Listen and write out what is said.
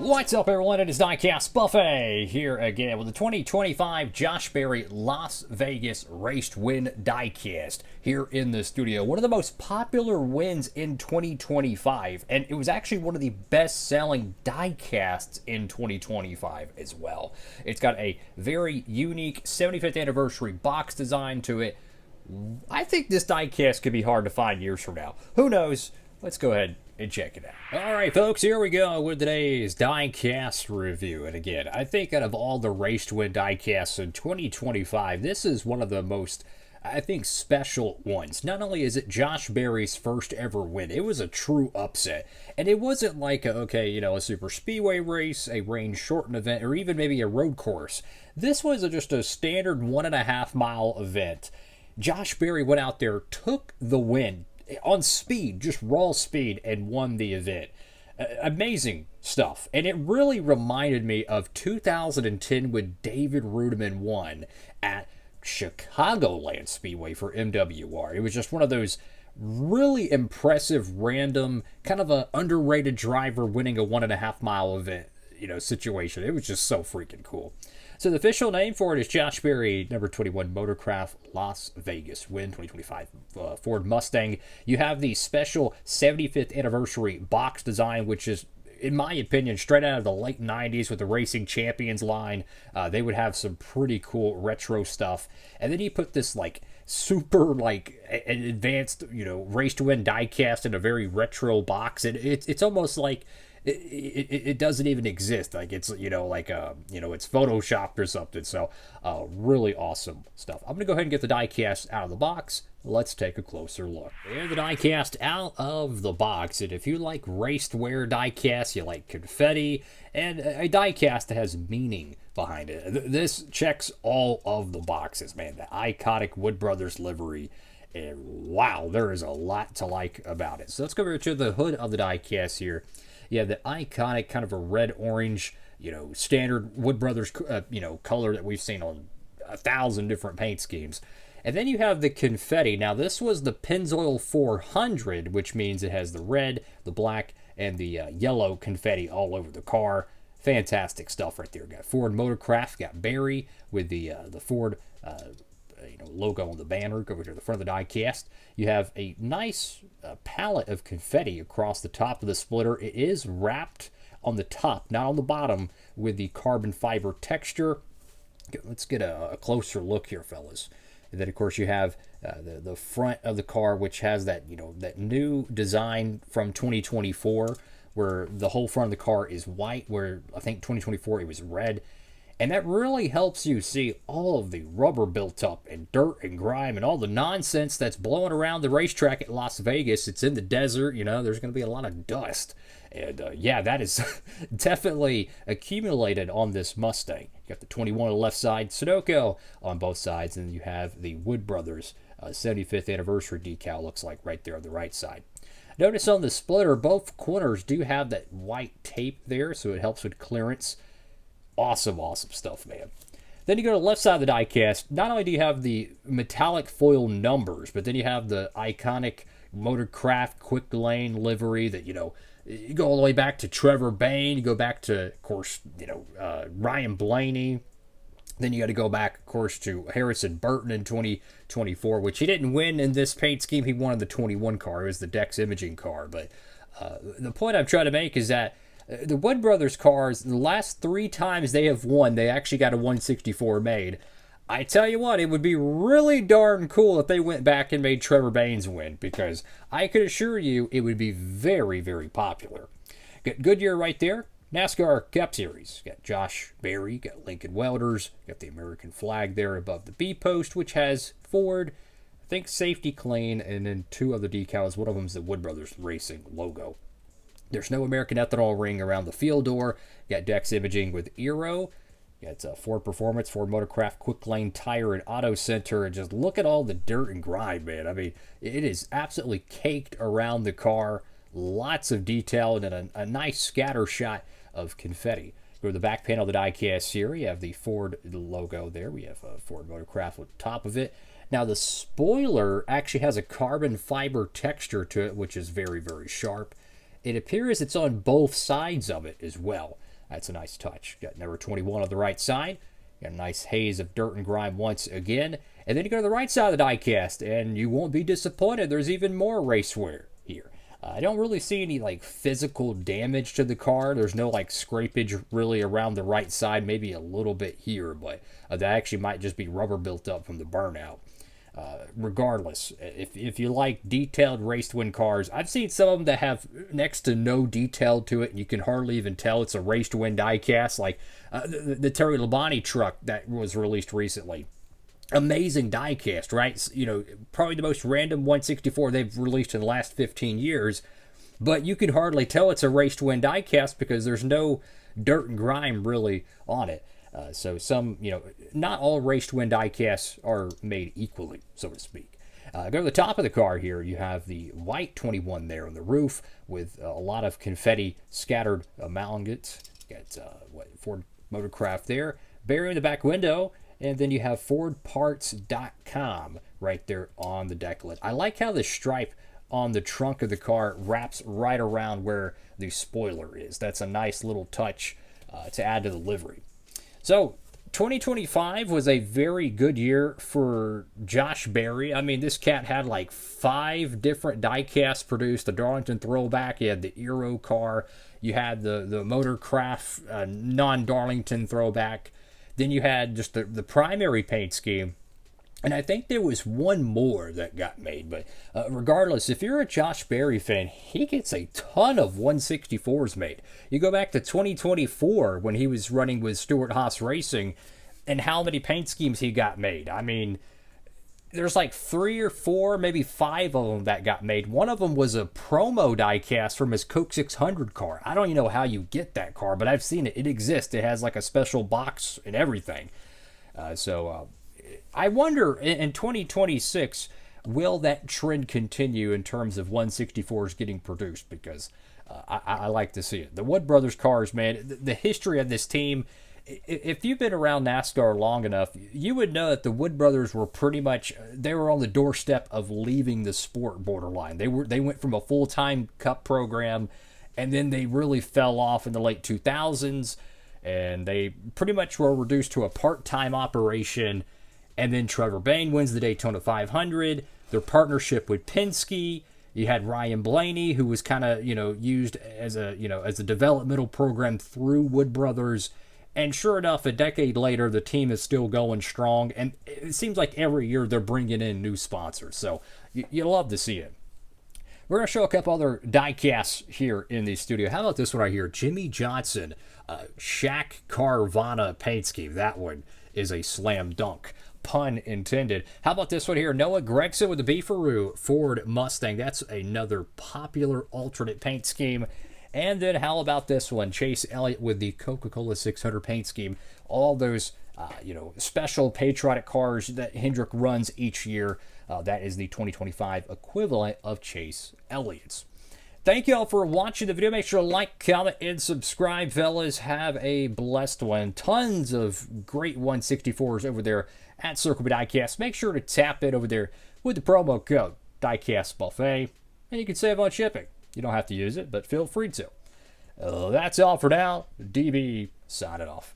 What's up, everyone? It is Diecastbuffet here again with the 2025 Josh Berry Las Vegas Race to Win Diecast here in the studio. One of the most popular wins in 2025, and it was actually one of the best-selling diecasts in 2025 as well. It's got a very unique 75th anniversary box design to it. I think this diecast could be hard to find years from now. Who knows? Let's go ahead and check it out. All right, folks, here we go with today's diecast review. And again, I think out of all the Race to Win diecasts in 2025, this is one of the most, I think, special ones. Not only is it Josh Berry's first ever win, it was a true upset. And it wasn't like, a super speedway race, a range shortened event, or even maybe a road course. This was just a standard 1.5 mile event. Josh Berry went out there, took the win on speed, just raw speed, and won the event. Amazing stuff. And it really reminded me of 2010 when David Rudiman won at Chicagoland Speedway for MWR. It was just one of those really impressive, random, kind of a underrated driver winning a 1.5 mile event, situation. It was just so freaking cool. So the official name for it is Josh Berry, number 21 Motorcraft Las Vegas Win 2025 Ford Mustang. You have the special 75th anniversary box design, which is, in my opinion, straight out of the late 90s with the Racing Champions line. They would have some pretty cool retro stuff. And then you put this super advanced, Race to Win diecast in a very retro box. And it's almost like it doesn't even exist. It's it's photoshopped or something. So really awesome stuff. I'm gonna go ahead and get the diecast out of the box. Let's take a closer look. There's the diecast out of the box. And if you like raced wear diecast, you like confetti, and a diecast that has meaning behind it, this checks all of the boxes, man. The iconic Wood Brothers livery. And wow, there is a lot to like about it. So let's go over to the hood of the diecast here. You have the iconic kind of a red-orange, standard Wood Brothers, color that we've seen on 1,000 different paint schemes. And then you have the confetti. Now, this was the Pennzoil 400, which means it has the red, the black, and the yellow confetti all over the car. Fantastic stuff right there. Got Ford Motorcraft, got Berry with the Ford logo on the banner. Go over to the front of the diecast. You have a nice palette of confetti across the top of the splitter. It is wrapped on the top, not on the bottom, with the carbon fiber texture. Let's get a closer look here, fellas. And then, of course, you have the front of the car, which has that that new design from 2024, where the whole front of the car is white, where I think 2024 it was red. And that really helps you see all of the rubber built up and dirt and grime and all the nonsense that's blowing around the racetrack at Las Vegas. It's in the desert, there's going to be a lot of dust. And that is definitely accumulated on this Mustang. You got the 21 on the left side, Sunoco on both sides, and you have the Wood Brothers 75th anniversary decal, looks like right there on the right side. Notice on the splitter, both corners do have that white tape there, so it helps with clearance. Awesome stuff, man. Then you go to the left side of the diecast. Not only do you have the metallic foil numbers, but then you have the iconic Motorcraft quick lane livery that, you go all the way back to Trevor Bayne. You go back to, of course, Ryan Blaney. Then you got to go back, of course, to Harrison Burton in 2024, which he didn't win in this paint scheme. He won in the 21 car. It was the Dex Imaging car. But the point I'm trying to make is that the Wood Brothers cars, the last 3 times they have won, they actually got a 164 made. I tell you what, it would be really darn cool if they went back and made Trevor Bayne's win, because I could assure you it would be very, very popular. Got Goodyear right there. NASCAR Cup Series. Got Josh Berry, got Lincoln Welders, got the American flag there above the B post, which has Ford, I think Safety Clean, and then 2 other decals. One of them is the Wood Brothers Racing logo. There's no American ethanol ring around the field door. You got Dex Imaging with Aero. You got Ford Performance, Ford Motorcraft, Quick Lane Tire, and Auto Center. And just look at all the dirt and grime, man. I mean, it is absolutely caked around the car. Lots of detail and then a nice scatter shot of confetti. Go to the back panel of the diecast here. You have the Ford logo there. We have Ford Motorcraft on top of it. Now, the spoiler actually has a carbon fiber texture to it, which is very, very sharp. It appears it's on both sides of it as well. That's a nice touch. Got number 21 on the right side. Got a nice haze of dirt and grime once again. And then you go to the right side of the diecast, and you won't be disappointed. There's even more race wear here. I don't really see any like physical damage to the car. There's no like scrapage really around the right side, maybe a little bit here, but that actually might just be rubber built up from the burnout. Regardless, if you like detailed race to win cars, I've seen some of them that have next to no detail to it, and you can hardly even tell it's a race to win diecast, like the Terry Labonte truck that was released recently. Amazing diecast, right? You know, probably the most random 164 they've released in the last 15 years, but you can hardly tell it's a race to win diecast because there's no dirt and grime really on it. So some, you know, not all race to win diecasts are made equally, so to speak. Go to the top of the car here. You have the white 21 there on the roof with a lot of confetti scattered among it. Got Ford Motorcraft there. Barrier in the back window. And then you have FordParts.com right there on the deck lid. I like how the stripe on the trunk of the car wraps right around where the spoiler is. That's a nice little touch to add to the livery. So 2025 was a very good year for Josh Berry. I mean, this cat had like 5 different diecasts produced. The Darlington Throwback, you had the Aero car, you had the Motorcraft non-Darlington Throwback. Then you had just the primary paint scheme. And I think there was one more that got made. But regardless, if you're a Josh Berry fan, he gets a ton of 164s made. You go back to 2024 when he was running with Stewart Haas Racing and how many paint schemes he got made. I mean, there's like 3 or 4, maybe 5 of them that got made. One of them was a promo diecast from his Coke 600 car. I don't even know how you get that car, but I've seen it. It exists. It has like a special box and everything. I wonder in 2026, will that trend continue in terms of 164s getting produced? Because I like to see it. The Wood Brothers cars, man, the history of this team, if you've been around NASCAR long enough, you would know that the Wood Brothers were pretty much, they were on the doorstep of leaving the sport borderline. They went from a full-time cup program, and then they really fell off in the late 2000s, and they pretty much were reduced to a part-time operation. And then Trevor Bayne wins the Daytona 500. Their partnership with Penske. You had Ryan Blaney, who was kind of, used as a developmental program through Wood Brothers. And sure enough, a decade later, the team is still going strong. And it seems like every year they're bringing in new sponsors. So you love to see it. We're going to show a couple other diecasts here in the studio. How about this one right here? Jimmy Johnson, Shaq Carvana paint scheme. That one is a slam dunk. Pun intended. How about this one here? Noah Gragson with the Beefaroo Ford Mustang. That's another popular alternate paint scheme. And then how about this one? Chase Elliott with the Coca-Cola 600 paint scheme. All those, special patriotic cars that Hendrick runs each year. That is the 2025 equivalent of Chase Elliott's. Thank you all for watching the video. Make sure to like, comment, and subscribe, fellas. Have a blessed one. Tons of great 164s over there at Circle B Diecast. Make sure to tap it over there with the promo code Diecastbuffet, and you can save on shipping. You don't have to use it, but feel free to. That's all for now. DB signing off.